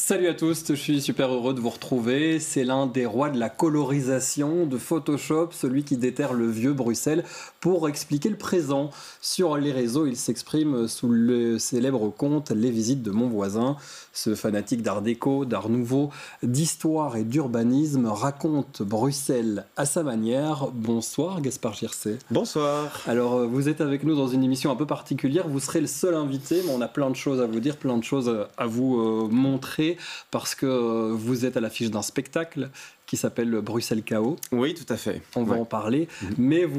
Salut à tous, je suis super heureux de vous retrouver. C'est l'un des rois de la colorisation de Photoshop, celui qui déterre le vieux Bruxelles pour expliquer le présent. Sur les réseaux, il s'exprime sous le célèbre compte Les Visites de mon voisin. Ce fanatique d'art déco, d'art nouveau, d'histoire et d'urbanisme raconte Bruxelles à sa manière. Bonsoir Gaspard Gircet. Bonsoir. Alors vous êtes avec nous dans une émission un peu particulière. Vous serez le seul invité, mais on a plein de choses à vous dire, plein de choses à vous montrer. Parce que vous êtes à l'affiche d'un spectacle qui s'appelle Bruxelles Chaos. Oui, tout à fait. On va en parler. Mais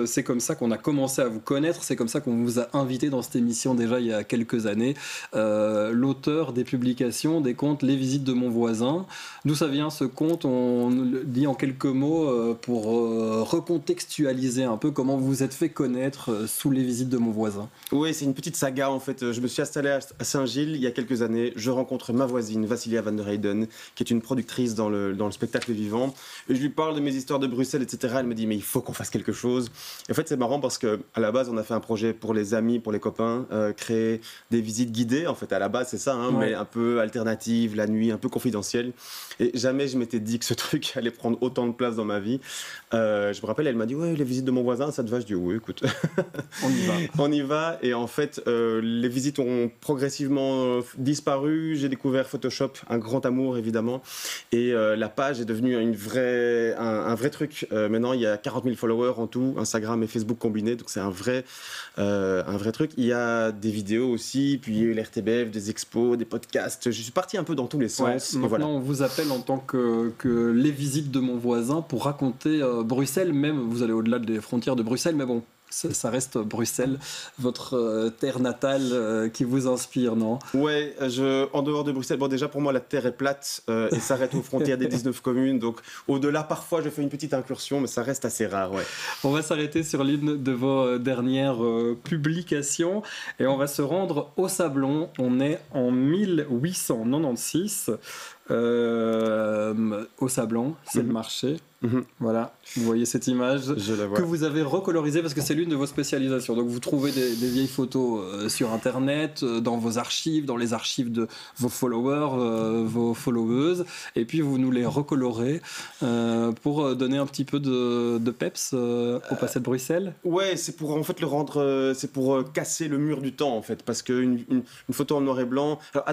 c'est comme ça qu'on a commencé à vous connaître, c'est comme ça qu'on vous a invité dans cette émission déjà il y a quelques années. L'auteur des publications, des contes Les Visites de mon voisin. D'où ça vient ce conte? On le dit en quelques mots pour recontextualiser un peu comment vous vous êtes fait connaître sous Les Visites de mon voisin. Oui, c'est une petite saga en fait. Je me suis installé à Saint-Gilles il y a quelques années. Je rencontre ma voisine, Vassilia van der Heyden, qui est une productrice dans le spectacle vivant, et je lui parle de mes histoires de Bruxelles, etc. Elle me dit mais il faut qu'on fasse quelque chose. Et en fait c'est marrant parce que à la base on a fait un projet pour les amis, pour les copains, créer des visites guidées. En fait à la base c'est ça, mais un peu alternative, la nuit, un peu confidentielle. Et jamais je m'étais dit que ce truc allait prendre autant de place dans ma vie. Je me rappelle, elle m'a dit ouais, les visites de mon voisin, ça te va? Je dis oui, écoute, on y va. On y va. Et en fait les visites ont progressivement disparu. J'ai découvert Photoshop, un grand amour évidemment, et la page est devenue un vrai truc. Maintenant, il y a 40 000 followers en tout, Instagram et Facebook combinés, donc c'est un vrai truc. Il y a des vidéos aussi, puis il y a eu l'RTBF, des expos, des podcasts. Je suis parti un peu dans tous les sens. Maintenant, voilà. On vous appelle en tant que les visites de mon voisin pour raconter Bruxelles, même vous allez au-delà des frontières de Bruxelles, mais bon. Ça reste Bruxelles, votre terre natale qui vous inspire, non? Ouais, en dehors de Bruxelles, bon déjà pour moi la terre est plate et s'arrête aux frontières des 19 communes, donc au-delà parfois je fais une petite incursion, mais ça reste assez rare, ouais. On va s'arrêter sur l'une de vos dernières publications et on va se rendre au Sablon. On est en 1896 au Sablon, c'est le marché. Voilà, vous voyez cette image que vous avez recolorisée parce que c'est l'une de vos spécialisations. Donc vous trouvez des vieilles photos sur internet, dans vos archives, dans les archives de vos followers, vos followeuses, et puis vous nous les recolorez pour donner un petit peu de peps au passé de Bruxelles. Ouais, c'est pour en fait le rendre, c'est pour casser le mur du temps en fait, parce qu'une photo en noir et blanc. Alors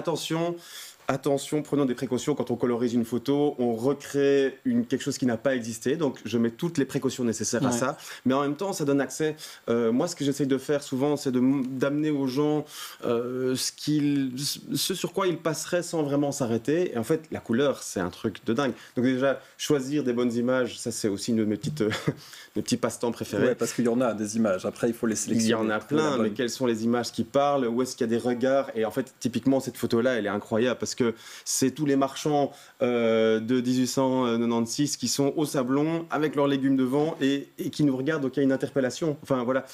attention, prenons des précautions quand on colorise une photo, on recrée quelque chose qui n'a pas existé, donc je mets toutes les précautions nécessaires à ça, mais en même temps ça donne accès. Moi ce que j'essaye de faire souvent c'est d'amener aux gens ce sur quoi ils passeraient sans vraiment s'arrêter, et en fait la couleur c'est un truc de dingue. Donc déjà choisir des bonnes images, ça c'est aussi une de mes petits passe-temps préférés. Ouais, parce qu'il y en a des images, après il faut les sélectionner. Il y en a plein, mais quelles sont les images qui parlent, où est-ce qu'il y a des regards, et en fait typiquement cette photo là elle est incroyable parce que c'est tous les marchands de 1896 qui sont au Sablon avec leurs légumes devant et qui nous regardent, donc il y a une interpellation. Enfin voilà,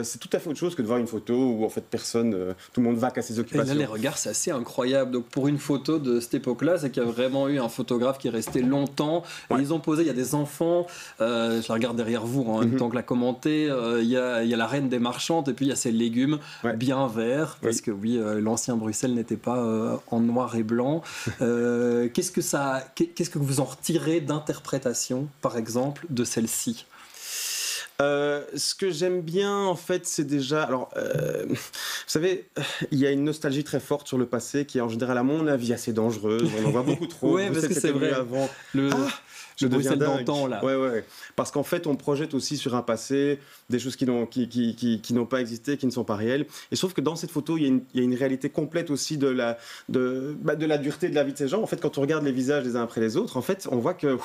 c'est tout à fait autre chose que de voir une photo où en fait tout le monde va qu'à ses occupations. Et là les regards c'est assez incroyable. Donc pour une photo de cette époque-là, c'est qu'il y a vraiment eu un photographe qui est resté longtemps. Et ils ont posé, il y a des enfants, je la regarde derrière vous en même temps que la commenter, il y a la reine des marchandes et puis il y a ces légumes bien verts parce que l'ancien Bruxelles n'était pas en noir et blanc. Qu'est-ce que vous en retirez d'interprétation, par exemple, de celle-ci? Ce que j'aime bien, en fait, c'est déjà... Alors, vous savez, il y a une nostalgie très forte sur le passé qui est en général, à mon avis, assez dangereuse. On en voit beaucoup trop. Oui, parce que c'est vrai. Avant. Le Bruxelles d'antan, là. Ouais. Parce qu'en fait, on projette aussi sur un passé des choses qui n'ont pas existé, qui ne sont pas réelles. Et sauf que dans cette photo, il y a une réalité complète aussi de la dureté de la vie de ces gens. En fait, quand on regarde les visages les uns après les autres, en fait, on voit que...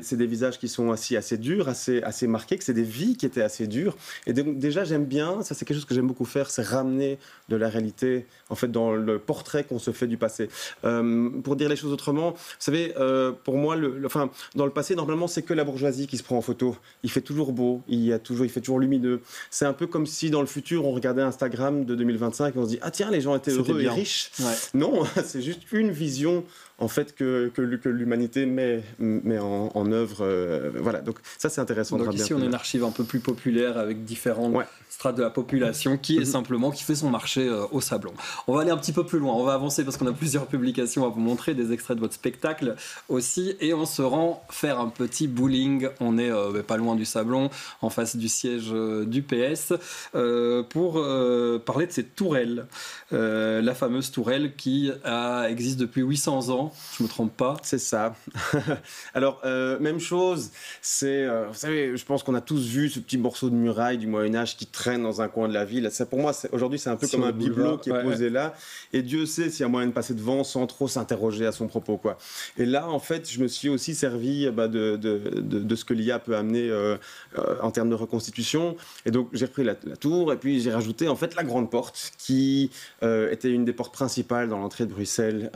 c'est des visages qui sont assez durs, assez marqués, que c'est des vies qui étaient assez dures. Et donc, déjà, j'aime bien, ça c'est quelque chose que j'aime beaucoup faire, c'est ramener de la réalité, en fait, dans le portrait qu'on se fait du passé. Pour dire les choses autrement, vous savez, pour moi, dans le passé, normalement, c'est que la bourgeoisie qui se prend en photo. Il fait toujours beau, il fait toujours lumineux. C'est un peu comme si, dans le futur, on regardait Instagram de 2025 et on se dit « Ah tiens, les gens étaient heureux et riches. » Non, c'est juste une vision en fait que l'humanité met en œuvre. Voilà, donc ça c'est intéressant. Donc ici on a une archive un peu plus populaire avec différentes strates de la population qui est simplement qui fait son marché au Sablon. On va aller un petit peu plus loin, on va avancer parce qu'on a plusieurs publications à vous montrer, des extraits de votre spectacle aussi, et on se rend faire un petit bowling. On est pas loin du Sablon, en face du siège du PS, pour parler de cette tourelle, la fameuse tourelle qui existe depuis 800 ans, je me trompe pas? C'est ça. Alors, même chose, c'est, vous savez, je pense qu'on a tous vu ce petit morceau de muraille du Moyen-Âge qui traîne dans un coin de la ville. Ça, pour moi, aujourd'hui, c'est un peu comme un bibelot qui est posé là. Et Dieu sait s'il y a moyen de passer devant sans trop s'interroger à son propos, quoi. Et là, en fait, je me suis aussi servi de ce que l'IA peut amener en termes de reconstitution. Et donc, j'ai repris la tour et puis j'ai rajouté, en fait, la grande porte qui était une des portes principales dans l'entrée de Bruxelles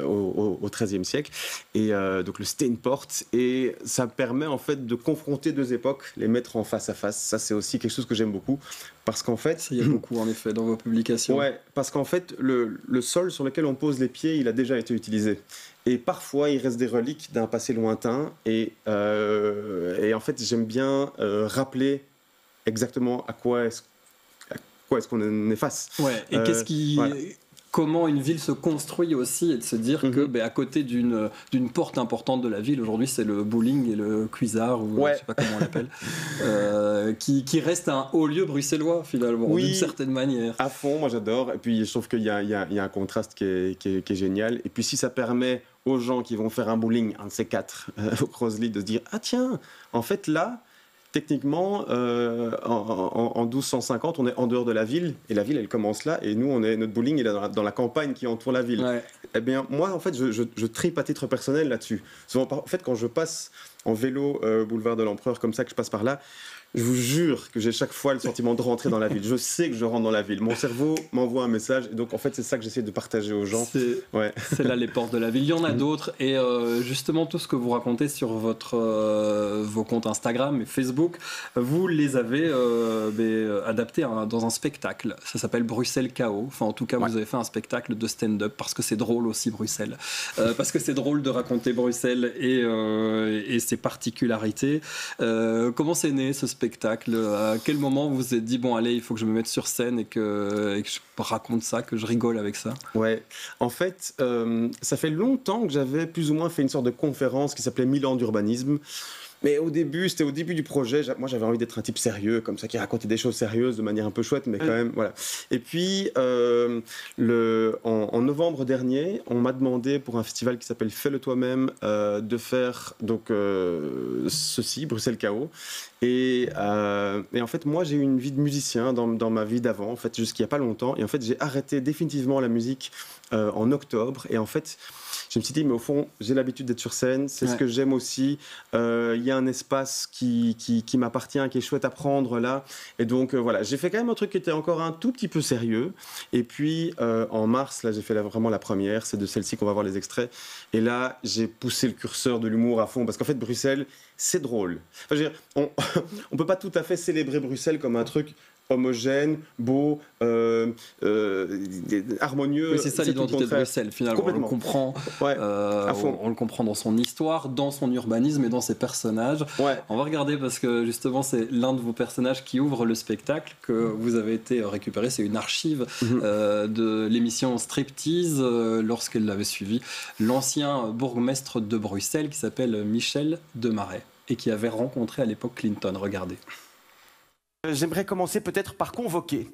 au XIIIe siècle. Et donc, le Steenpoort. Et ça permet, en fait, de confronter deux époques, les mettre en face à face. Ça, c'est aussi quelque chose que j'aime beaucoup. Parce qu'en fait... Il y a beaucoup, en effet, dans vos publications. Ouais, parce qu'en fait, le sol sur lequel on pose les pieds, il a déjà été utilisé. Et parfois, il reste des reliques d'un passé lointain. Et en fait, j'aime bien rappeler exactement à quoi est-ce qu'on est face. Ouais, et qu'est-ce qui... Voilà. Comment une ville se construit aussi, et de se dire que à côté d'une porte importante de la ville, aujourd'hui c'est le bowling et le cuisard, ou je sais pas comment on l'appelle, qui reste un haut lieu bruxellois finalement, d'une certaine manière. À fond, moi j'adore, et puis je trouve qu'il y a un contraste qui est génial, et puis si ça permet aux gens qui vont faire un bowling, un de ces quatre, au Crozely, de se dire, ah tiens, en fait là, techniquement, en 1250, on est en dehors de la ville, et la ville, elle commence là, et nous, notre bowling, il est dans la campagne qui entoure la ville. Ouais. Eh bien, moi, en fait, je tripe à titre personnel là-dessus. Souvent, en fait, quand je passe en vélo boulevard de l'Empereur, comme ça, que je passe par là, je vous jure que j'ai chaque fois le sentiment de rentrer dans la ville. Je sais que je rentre dans la ville. Mon cerveau m'envoie un message. Et donc, en fait, c'est ça que j'essaie de partager aux gens. C'est là les portes de la ville. Il y en a d'autres. Et justement, tout ce que vous racontez sur vos comptes Instagram et Facebook, vous les avez adaptés dans un spectacle. Ça s'appelle Bruxelles Chaos. Enfin, en tout cas, vous avez fait un spectacle de stand-up parce que c'est drôle aussi, Bruxelles. Parce que c'est drôle de raconter Bruxelles et ses particularités. Comment c'est né ce spectacle? À quel moment vous vous êtes dit bon allez, il faut que je me mette sur scène et que je raconte ça, que je rigole avec ça? Ouais, en fait, ça fait longtemps que j'avais plus ou moins fait une sorte de conférence qui s'appelait 1000 ans d'urbanisme. Mais c'était au début du projet, moi j'avais envie d'être un type sérieux, comme ça, qui racontait des choses sérieuses de manière un peu chouette, mais quand même, voilà. Et puis, en novembre dernier, on m'a demandé pour un festival qui s'appelle Fais-le toi-même de faire donc, ceci, Bruxelles Chaos. Et en fait, moi j'ai eu une vie de musicien dans ma vie d'avant, en fait, jusqu'il n'y a pas longtemps. Et en fait, j'ai arrêté définitivement la musique en octobre. Et en fait, je me suis dit, mais au fond, j'ai l'habitude d'être sur scène, c'est ce que j'aime aussi. Il y a un espace qui m'appartient, qui est chouette à prendre là. Et donc, voilà, j'ai fait quand même un truc qui était encore un tout petit peu sérieux. Et puis, en mars, là, j'ai fait vraiment la première. C'est de celle-ci qu'on va voir les extraits. Et là, j'ai poussé le curseur de l'humour à fond. Parce qu'en fait, Bruxelles, c'est drôle. Enfin, je veux dire, on ne peut pas tout à fait célébrer Bruxelles comme un truc homogène, beau, harmonieux. Oui, c'est ça l'identité de Bruxelles, finalement. On le comprend, on le comprend dans son histoire, dans son urbanisme et dans ses personnages. Ouais. On va regarder parce que justement, c'est l'un de vos personnages qui ouvre le spectacle que vous avez été récupéré. C'est une archive de l'émission Striptease lorsqu'elle l'avait suivi. L'ancien bourgmestre de Bruxelles qui s'appelle Michel Demarais et qui avait rencontré à l'époque Clinton. Regardez. J'aimerais commencer peut-être par convoquer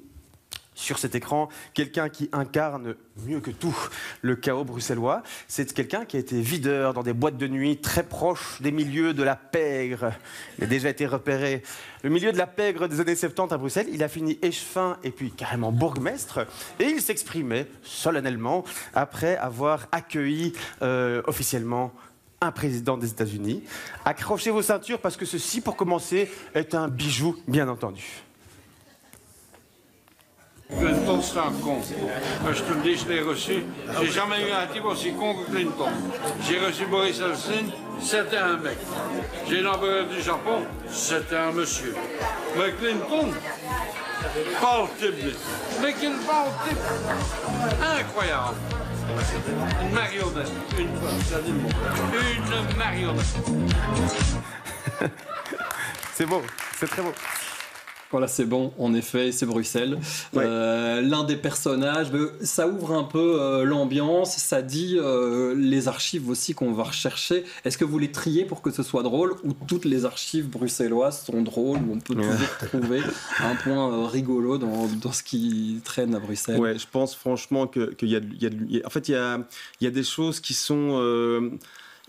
sur cet écran quelqu'un qui incarne mieux que tout le chaos bruxellois. C'est quelqu'un qui a été videur dans des boîtes de nuit très proches des milieux de la pègre. Il a déjà été repéré. Le milieu de la pègre des années 70 à Bruxelles, il a fini échevin et puis carrément bourgmestre. Et il s'exprimait solennellement après avoir accueilli officiellement un président des États-Unis. Accrochez vos ceintures parce que ceci, pour commencer, est un bijou, bien entendu. Clinton, c'est un con. Je te le dis, je l'ai reçu. J'ai jamais eu un type aussi con que Clinton. J'ai reçu Boris Yeltsin, c'était un mec. J'ai l'empereur du Japon, c'était un monsieur. Mais Clinton, pas le type. Mais qu'il pas le type. Incroyable. Une marionnette. Une fois, ça dit le mot. Une marionnette. C'est beau, c'est très beau. Voilà, c'est bon, en effet, c'est Bruxelles. Ouais. L'un des personnages, ça ouvre un peu l'ambiance, ça dit les archives aussi qu'on va rechercher. Est-ce que vous les triez pour que ce soit drôle, ou toutes les archives bruxelloises sont drôles, où on peut toujours trouver un point rigolo dans ce qui traîne à Bruxelles? Ouais, je pense franchement qu'il y a, en fait, il y a des choses qui sont...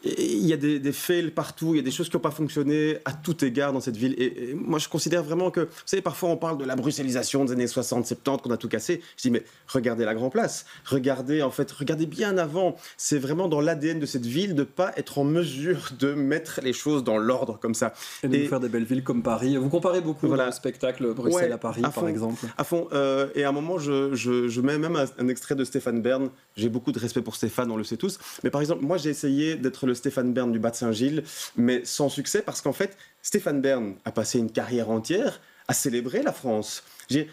il y a des fails partout, il y a des choses qui n'ont pas fonctionné à tout égard dans cette ville. Et moi, je considère vraiment que, vous savez, parfois on parle de la bruxellisation des années 60, 70, qu'on a tout cassé. Je dis, mais regardez la Grand Place, regardez bien avant. C'est vraiment dans l'ADN de cette ville de ne pas être en mesure de mettre les choses dans l'ordre comme ça. Et de faire des belles villes comme Paris. Vous comparez beaucoup le spectacle Bruxelles à Paris, par exemple. À fond. Et à un moment, je mets même un extrait de Stéphane Bern. J'ai beaucoup de respect pour Stéphane, on le sait tous. Mais par exemple, moi, j'ai essayé d'être le Stéphane Bern du Bas-de-Saint-Gilles, mais sans succès, parce qu'en fait, Stéphane Bern a passé une carrière entière à célébrer la France. J'ai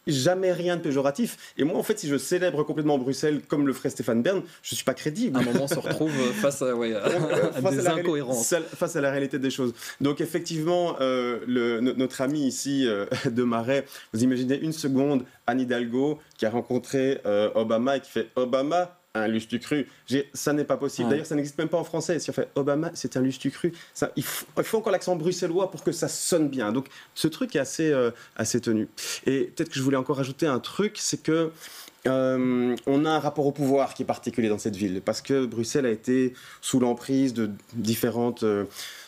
jamais rien de péjoratif. Et moi, en fait, si je célèbre complètement Bruxelles comme le ferait Stéphane Bern, je ne suis pas crédible. À un moment, on se retrouve face à des incohérences. Face à la réalité des choses. Donc, effectivement, notre ami ici de Marais, vous imaginez une seconde Anne Hidalgo qui a rencontré Obama et qui fait « Obama ». Un lustucru. Ça n'est pas possible. Ouais. D'ailleurs, ça n'existe même pas en français. Si on fait Obama, c'est un lustucru. Il faut encore l'accent bruxellois pour que ça sonne bien. Donc, ce truc est assez tenu. Et peut-être que je voulais encore ajouter un truc, c'est que on a un rapport au pouvoir qui est particulier dans cette ville, parce que Bruxelles a été sous l'emprise de différentes...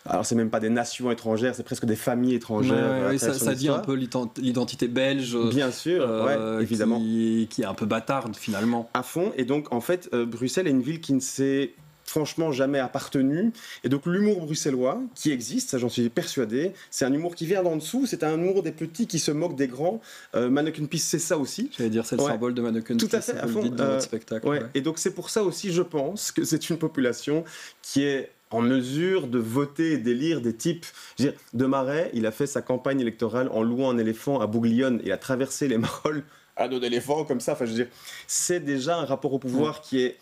alors, c'est même pas des nations étrangères, c'est presque des familles étrangères. Oui, ça dit un peu l'identité belge. Bien sûr, évidemment. Qui est un peu bâtarde, finalement. À fond. Et donc, en fait, Bruxelles est une ville qui ne s'est franchement jamais appartenu. Et donc l'humour bruxellois qui existe, ça j'en suis persuadé, c'est un humour qui vient d'en dessous, c'est un humour des petits qui se moquent des grands. Manneken Pis, c'est ça aussi. J'allais dire, c'est le symbole de Manneken Pis. Tout à fait, à fond. Dans votre spectacle. Ouais. Et donc c'est pour ça aussi, je pense, que c'est une population qui est en mesure de voter et d'élire des types. Je veux dire, De Marais, il a fait sa campagne électorale en louant un éléphant à Bouglione. Il a traversé les Marolles à dos d'éléphant comme ça. Enfin, je veux dire, c'est déjà un rapport au pouvoir qui est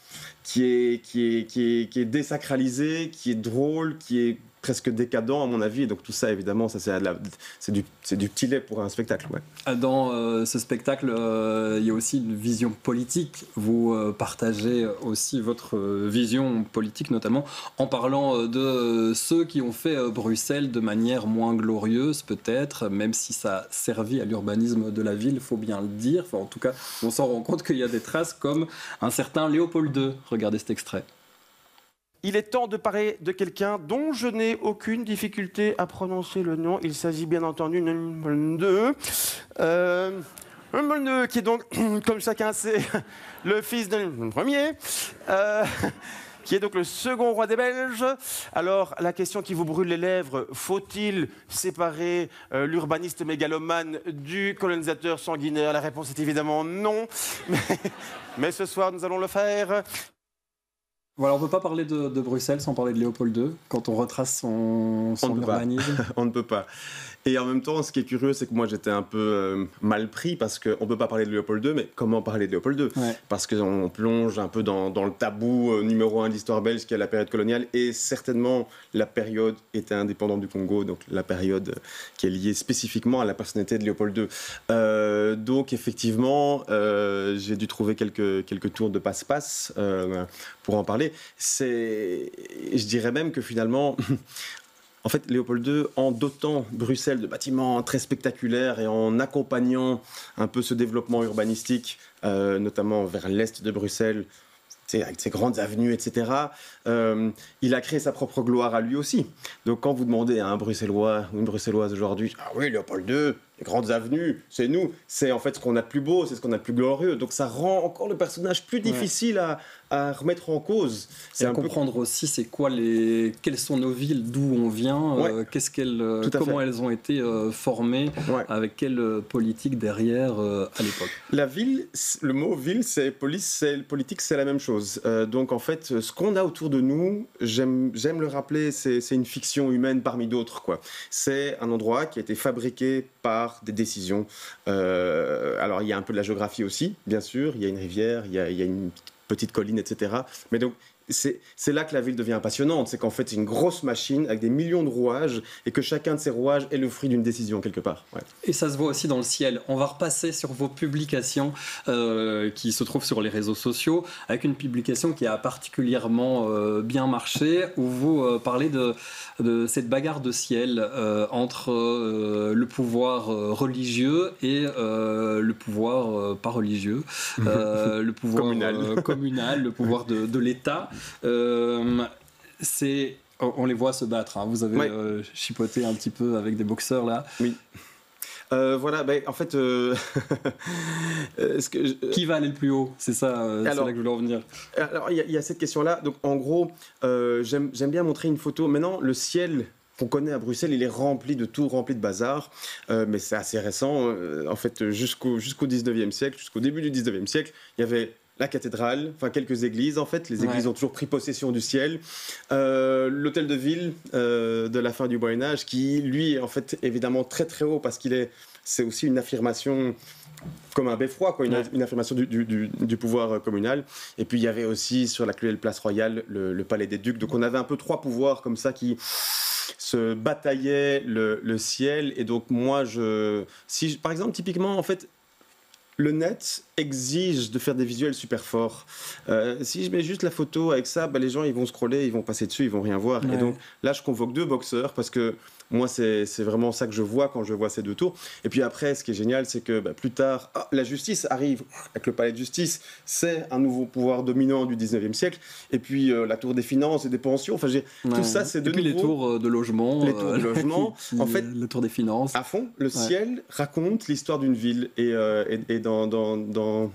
désacralisé, qui est drôle, qui est presque décadent à mon avis. Et donc tout ça, évidemment, ça, c'est du petit lait pour un spectacle. Ouais. Dans ce spectacle, il y a aussi une vision politique. Vous partagez aussi votre vision politique, notamment en parlant de ceux qui ont fait Bruxelles de manière moins glorieuse, peut-être, même si ça a servi à l'urbanisme de la ville, il faut bien le dire. Enfin, en tout cas, on s'en rend compte qu'il y a des traces comme un certain Léopold II. Regardez cet extrait. Il est temps de parler de quelqu'un dont je n'ai aucune difficulté à prononcer le nom. Il s'agit bien entendu de Léopold II, qui est donc, comme chacun sait, le fils de premier, qui est donc le second roi des Belges. Alors, la question qui vous brûle les lèvres, faut-il séparer l'urbaniste mégalomane du colonisateur sanguinaire? La réponse est évidemment non, mais ce soir, nous allons le faire. Voilà, on ne peut pas parler de Bruxelles sans parler de Léopold II, quand on retrace son urbanisme. On ne peut pas. Et en même temps, ce qui est curieux, c'est que moi, j'étais un peu mal pris, parce qu'on ne peut pas parler de Léopold II, mais comment parler de Léopold II? Parce qu'on plonge un peu dans le tabou numéro 1 de l'histoire belge, qui est la période coloniale, et certainement la période était indépendante du Congo, donc la période qui est liée spécifiquement à la personnalité de Léopold II. Donc, effectivement, j'ai dû trouver quelques tours de passe-passe pour en parler. Je dirais même que finalement... En fait, Léopold II, en dotant Bruxelles de bâtiments très spectaculaires et en accompagnant un peu ce développement urbanistique, notamment vers l'est de Bruxelles, avec ses grandes avenues, etc., il a créé sa propre gloire à lui aussi. Donc quand vous demandez à un Bruxellois ou une Bruxelloise aujourd'hui « Ah oui, Léopold II, les grandes avenues, c'est nous », c'est en fait ce qu'on a de plus beau, c'est ce qu'on a de plus glorieux. Donc ça rend encore le personnage plus difficile à remettre en cause. C'est à comprendre aussi c'est quoi quelles sont nos villes, d'où on vient, comment elles ont été formées, avec quelle politique derrière à l'époque. La ville, le mot ville, c'est politique, c'est la même chose. Donc en fait, ce qu'on a autour de nous, j'aime le rappeler, c'est une fiction humaine parmi d'autres, quoi. C'est un endroit qui a été fabriqué par des décisions. Alors il y a un peu de la géographie aussi, bien sûr. Il y a une rivière, il y a une petites collines, etc. Mais donc, c'est là que la ville devient passionnante, c'est qu'en fait c'est une grosse machine avec des millions de rouages et que chacun de ces rouages est le fruit d'une décision quelque part. Ouais. Et ça se voit aussi dans le ciel. On va repasser sur vos publications qui se trouvent sur les réseaux sociaux, avec une publication qui a particulièrement bien marché, où vous parlez de cette bagarre de ciel entre le pouvoir religieux et le pouvoir pas religieux, le pouvoir communal, le pouvoir de l'État. On les voit se battre, hein. Vous avez chipoté un petit peu avec des boxeurs là. Oui. Voilà, en fait... Qui va aller le plus haut? C'est ça, c'est là que je voulais en venir. Alors, il y a cette question-là. Donc, en gros, j'aime bien montrer une photo. Maintenant, le ciel qu'on connaît à Bruxelles, il est rempli de tout, rempli de bazar. Mais c'est assez récent. En fait, jusqu'au 19e siècle, jusqu'au début du 19e siècle, il y avait la cathédrale, enfin quelques églises en fait. Les églises ont toujours pris possession du ciel. L'hôtel de ville de la fin du Moyen-Âge, qui lui est en fait évidemment très très haut parce c'est aussi une affirmation comme un beffroi, quoi, une affirmation du pouvoir communal. Et puis il y avait aussi sur l'actuelle place royale le palais des ducs. Donc on avait un peu trois pouvoirs comme ça qui se bataillaient le ciel. Et donc moi, par exemple, typiquement en fait, le net exige de faire des visuels super forts. Si je mets juste la photo avec ça, les gens ils vont scroller, ils vont passer dessus, ils vont rien voir. Ouais. Et donc là, je convoque 2 boxeurs parce que moi, c'est vraiment ça que je vois quand je vois ces 2 tours. Et puis après, ce qui est génial, c'est que plus tard, la justice arrive avec le palais de justice. C'est un nouveau pouvoir dominant du 19e siècle. Et puis la tour des finances et des pensions. Enfin, tout ça, c'est de nouveau. Et puis les tours de logement. Les tours de logement. En fait, la tour des finances. À fond, le ciel raconte l'histoire d'une ville. Et dans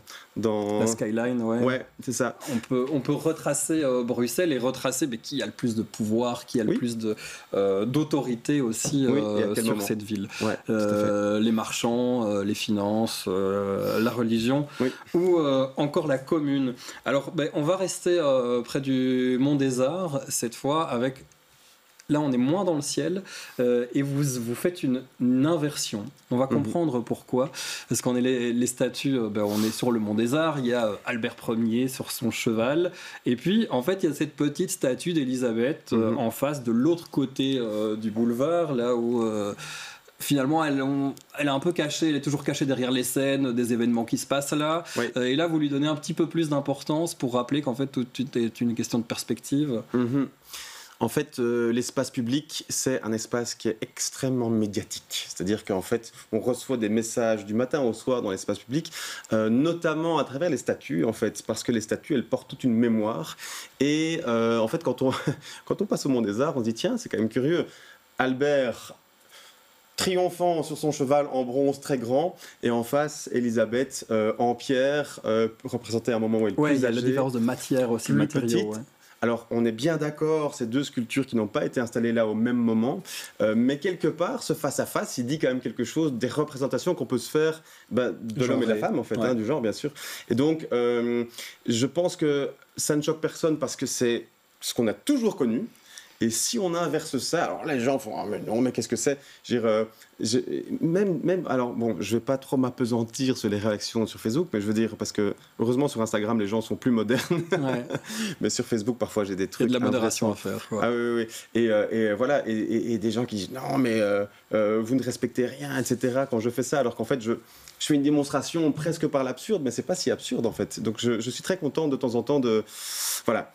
la skyline, ouais, c'est ça. On peut retracer Bruxelles et retracer qui a le plus de pouvoir, qui a le plus d'autorité aussi sur cette ville. Ouais, les marchands, les finances, la religion ou encore la commune. Alors, on va rester près du Mont des Arts cette fois avec. Là, on est moins dans le ciel et vous faites une inversion. On va comprendre pourquoi. Parce qu'on est les statues, on est sur le Mont des Arts. Il y a Albert Ier sur son cheval. Et puis, en fait, il y a cette petite statue d'Élisabeth en face de l'autre côté du boulevard, là où... Finalement, elle est un peu cachée, elle est toujours cachée derrière les scènes, des événements qui se passent là. Oui. Et là, vous lui donnez un petit peu plus d'importance pour rappeler qu'en fait, tout est une question de perspective. En fait, l'espace public, c'est un espace qui est extrêmement médiatique. C'est-à-dire qu'en fait, on reçoit des messages du matin au soir dans l'espace public, notamment à travers les statues, en fait, parce que les statues, elles portent toute une mémoire. Et en fait, quand on passe au Mont des Arts, on se dit, tiens, c'est quand même curieux. Albert, triomphant sur son cheval en bronze très grand, et en face, Élisabeth en pierre, représentée à un moment où elle est plus âgée. Il y a la différence de matière aussi, de matériaux. Alors, on est bien d'accord, ces 2 sculptures qui n'ont pas été installées là au même moment, mais quelque part, ce face-à-face, il dit quand même quelque chose des représentations qu'on peut se faire de l'homme et de la femme, en fait, du genre, bien sûr. Et donc, je pense que ça ne choque personne parce que c'est ce qu'on a toujours connu. Et si on inverse ça, alors les gens font « Ah mais non, mais qu'est-ce que c'est ?» alors bon, je vais pas trop m'apesantir sur les réactions sur Facebook, mais je veux dire, parce que heureusement sur Instagram, les gens sont plus modernes. Mais sur Facebook, parfois, j'ai des trucs... Il y a de la modération à faire. Ah oui. Et voilà, et des gens qui disent « Non, mais vous ne respectez rien, etc. » quand je fais ça, alors qu'en fait, je fais une démonstration presque par l'absurde, mais c'est pas si absurde, en fait. Donc je suis très content de temps en temps de... Voilà.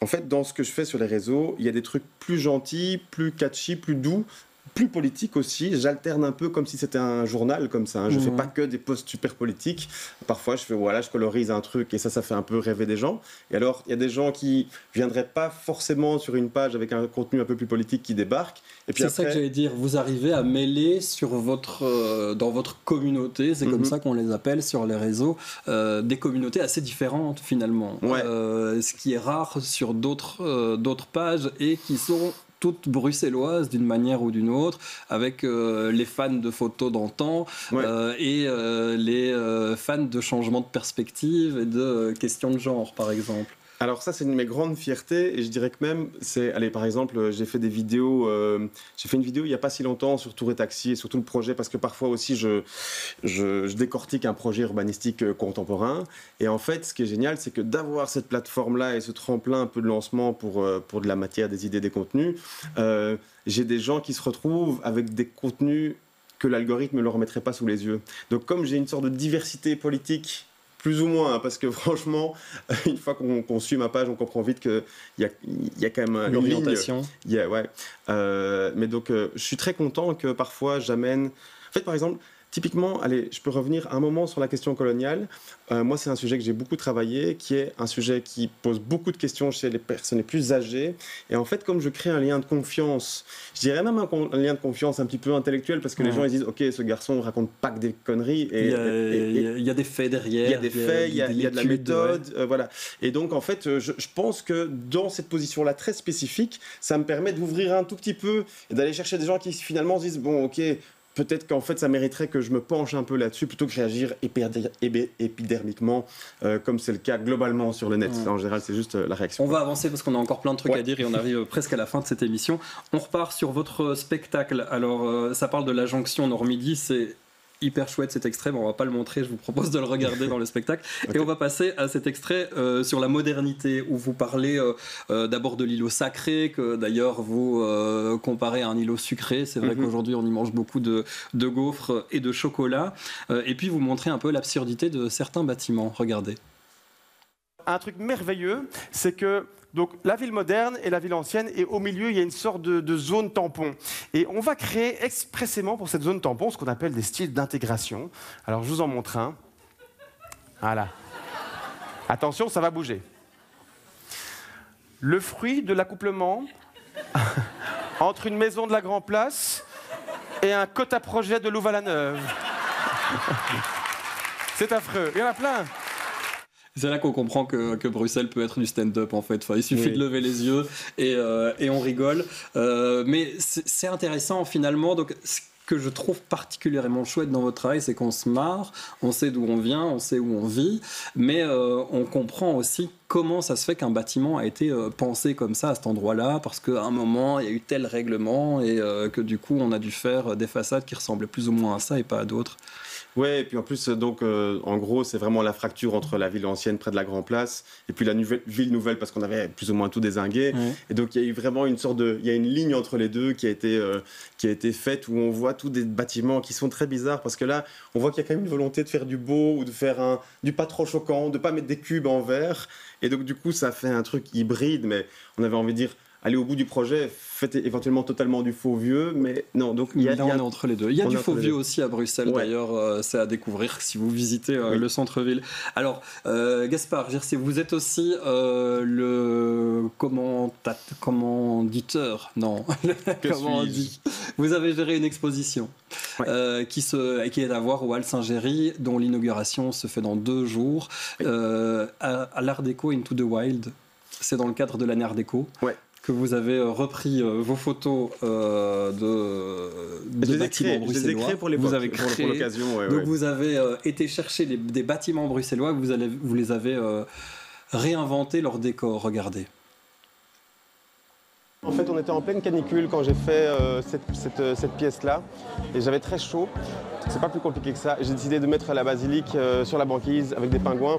En fait, dans ce que je fais sur les réseaux, il y a des trucs plus gentils, plus catchy, plus doux, plus politiques aussi. J'alterne un peu comme si c'était un journal comme ça. Je ne fais pas que des posts super politiques. Parfois, je colorise un truc et ça fait un peu rêver des gens. Et alors, il y a des gens qui ne viendraient pas forcément sur une page avec un contenu un peu plus politique qui débarquent. Et puis c'est ça que j'allais dire. Vous arrivez à mêler dans votre communauté, c'est comme ça qu'on les appelle sur les réseaux, des communautés assez différentes finalement. Ce qui est rare sur d'autres pages et qui sont toutes bruxelloises d'une manière ou d'une autre, avec les fans de photos d'antan et les fans de changement de perspective et de questions de genre, par exemple. Alors ça, c'est une de mes grandes fiertés et je dirais que même, allez, par exemple, j'ai fait des vidéos, j'ai fait une vidéo il n'y a pas si longtemps sur Tour et Taxi et sur tout le projet parce que parfois aussi je décortique un projet urbanistique contemporain et en fait, ce qui est génial, c'est que d'avoir cette plateforme-là et ce tremplin un peu de lancement pour de la matière, des idées, des contenus, j'ai des gens qui se retrouvent avec des contenus que l'algorithme ne leur remettrait pas sous les yeux. Donc comme j'ai une sorte de diversité politique plus ou moins, hein, parce que franchement, une fois qu'on suit ma page, on comprend vite qu'il y a quand même une orientation. Ouais. Mais donc, je suis très content que parfois j'amène... En fait, par exemple, typiquement, allez, je peux revenir un moment sur la question coloniale. Moi, c'est un sujet que j'ai beaucoup travaillé, qui est un sujet qui pose beaucoup de questions chez les personnes les plus âgées. Et en fait, comme je crée un lien de confiance, je dirais même un lien de confiance un petit peu intellectuel, parce que les gens ils disent, ok, ce garçon ne raconte pas que des conneries. Il y a des faits derrière. Il y a des faits, il y a de la méthode, ouais. voilà. Et donc, en fait, je pense que dans cette position-là très spécifique, ça me permet d'ouvrir un tout petit peu et d'aller chercher des gens qui finalement se disent, bon, ok, peut-être qu'en fait, ça mériterait que je me penche un peu là-dessus plutôt que réagir épidermiquement, comme c'est le cas globalement sur le net. En général, c'est juste la réaction. On va avancer parce qu'on a encore plein de trucs à dire et on arrive presque à la fin de cette émission. On repart sur votre spectacle. Alors, ça parle de la jonction Nord-Midi. C'est hyper chouette cet extrait, mais on va pas le montrer, je vous propose de le regarder dans le spectacle. Okay. Et on va passer à cet extrait sur la modernité, où vous parlez d'abord de l'îlot sacré, que d'ailleurs vous comparez à un îlot sucré. C'est vrai qu'aujourd'hui on y mange beaucoup de gaufres et de chocolat. Et puis vous montrez un peu l'absurdité de certains bâtiments. Regardez. Un truc merveilleux, c'est que donc, la ville moderne et la ville ancienne, et au milieu, il y a une sorte de zone tampon. Et on va créer expressément pour cette zone tampon ce qu'on appelle des styles d'intégration. Alors, je vous en montre un. Voilà. Attention, ça va bouger. Le fruit de l'accouplement entre une maison de la Grand Place et un quota projet de Louvain-la-Neuve. C'est affreux. Il y en a plein. C'est là qu'on comprend que Bruxelles peut être du stand-up en fait. Enfin, il suffit de lever les yeux et on rigole. Mais c'est intéressant finalement. Donc, ce que je trouve particulièrement chouette dans votre travail, c'est qu'on se marre, on sait d'où on vient, on sait où on vit, mais on comprend aussi comment ça se fait qu'un bâtiment a été pensé comme ça à cet endroit-là, parce qu'à un moment, il y a eu tel règlement et que du coup, on a dû faire des façades qui ressemblaient plus ou moins à ça et pas à d'autres. Ouais, et puis en plus, donc, en gros, c'est vraiment la fracture entre la ville ancienne près de la Grand Place et puis la ville nouvelle parce qu'on avait plus ou moins tout dézingué. Et donc, il y a eu vraiment une sorte il y a une ligne entre les deux qui a été faite où on voit tous des bâtiments qui sont très bizarres parce que là, on voit qu'il y a quand même une volonté de faire du beau ou de faire du pas trop choquant, de pas mettre des cubes en verre. Et donc, du coup, ça fait un truc hybride, mais on avait envie de dire, allez au bout du projet, faites éventuellement totalement du faux vieux, mais non. Donc on est entre les deux. Il y a du faux vieux aussi à Bruxelles, d'ailleurs, c'est à découvrir si vous visitez le centre-ville. Alors, Gaspard Gircy, vous êtes aussi le commanditeur, non, comment on dit ? Vous avez géré une exposition qui est à voir au Hall Saint-Géry, dont l'inauguration se fait dans 2 jours, à l'Art Déco Into the Wild. C'est dans le cadre de l'année Art Déco. Que vous avez repris vos photos de bâtiments bruxellois. Je les ai créés pour l'occasion. Donc vous avez été chercher des bâtiments bruxellois, vous les avez réinventés leur décor. Regardez. En fait, on était en pleine canicule quand j'ai fait cette pièce-là et j'avais très chaud. C'est pas plus compliqué que ça. J'ai décidé de mettre la basilique sur la banquise avec des pingouins.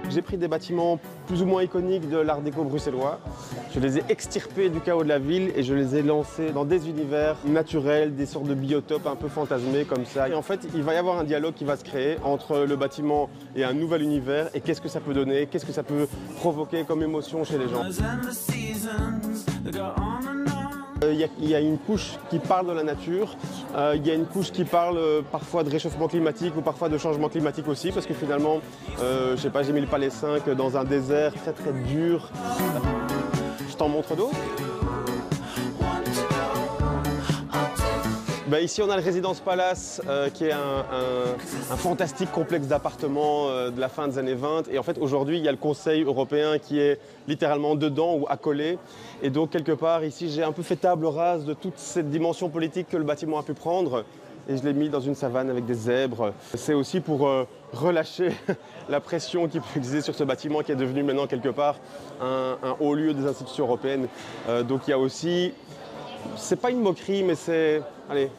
J'ai pris des bâtiments plus ou moins iconiques de l'art déco bruxellois. Je les ai extirpés du chaos de la ville et je les ai lancés dans des univers naturels, des sortes de biotopes un peu fantasmés comme ça. Et en fait, il va y avoir un dialogue qui va se créer entre le bâtiment et un nouvel univers. Et qu'est-ce que ça peut donner? Qu'est-ce que ça peut provoquer comme émotion chez les gens? Il y a une couche qui parle de la nature, il y a une couche qui parle parfois de réchauffement climatique ou parfois de changement climatique aussi, parce que finalement, je sais pas, j'ai mis le Palais 5 dans un désert très très dur. Je t'en montre d'autres. Ici, on a le Résidence Palace, qui est un fantastique complexe d'appartements de la fin des années 20. Et en fait, aujourd'hui, il y a le Conseil européen qui est littéralement dedans ou accolé. Et donc, quelque part, ici, j'ai un peu fait table rase de toute cette dimension politique que le bâtiment a pu prendre. et je l'ai mis dans une savane avec des zèbres. C'est aussi pour relâcher la pression qui peut exister sur ce bâtiment qui est devenu maintenant quelque part un haut lieu des institutions européennes. Donc il y a aussi, c'est pas une moquerie, mais c'est, allez,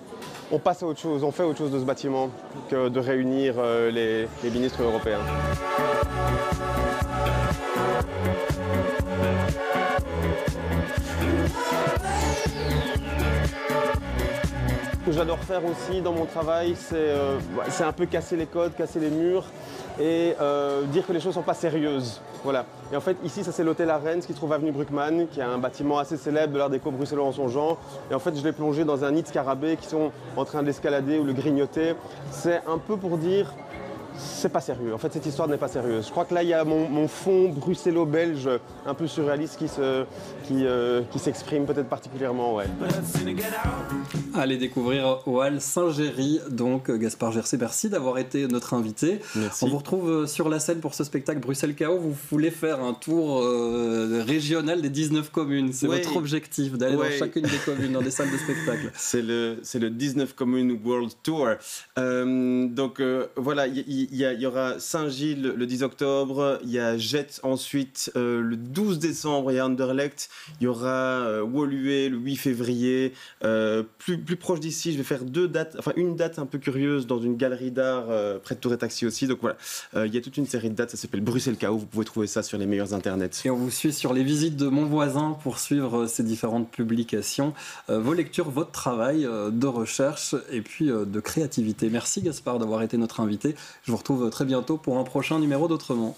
on passe à autre chose, on fait autre chose de ce bâtiment que de réunir les ministres européens. Ce que j'adore faire aussi dans mon travail, c'est un peu casser les codes, casser les murs et dire que les choses ne sont pas sérieuses. Voilà. Et en fait, ici, ça c'est l'hôtel Arends qui se trouve avenue Bruckmann, qui est un bâtiment assez célèbre de l'art déco bruxellois en son genre. Et en fait, je l'ai plongé dans un nid de scarabées qui sont en train de l'escalader ou le grignoter. C'est un peu pour dire, c'est pas sérieux. En fait, cette histoire n'est pas sérieuse. Je crois que là, il y a mon fond bruxello-belge, un peu surréaliste, qui s'exprime peut-être particulièrement. Ouais. Allez découvrir aux Halles Saint-Géry. Donc, Gaspard Gercé, merci d'avoir été notre invité. Merci. On vous retrouve sur la scène pour ce spectacle Bruxelles Chaos. Vous voulez faire un tour régional des 19 communes. C'est votre objectif, d'aller dans chacune des communes, dans des salles de spectacle. C'est le 19 communes World Tour. Donc, voilà, il y aura Saint-Gilles le 10 octobre, il y a Jette ensuite le 12 décembre, il y a Anderlecht, il y aura Woluwe le 8 février. Plus proche d'ici, je vais faire une date un peu curieuse dans une galerie d'art près de Tour et Taxi aussi. Donc voilà, il y a toute une série de dates, ça s'appelle Bruxelles Chaos, vous pouvez trouver ça sur les meilleurs internets. Et on vous suit sur les visites de Mon Voisin pour suivre ces différentes publications, vos lectures, votre travail de recherche et puis de créativité. Merci Gaspard d'avoir été notre invité. Je vous retrouve très bientôt pour un prochain numéro d'Autrement.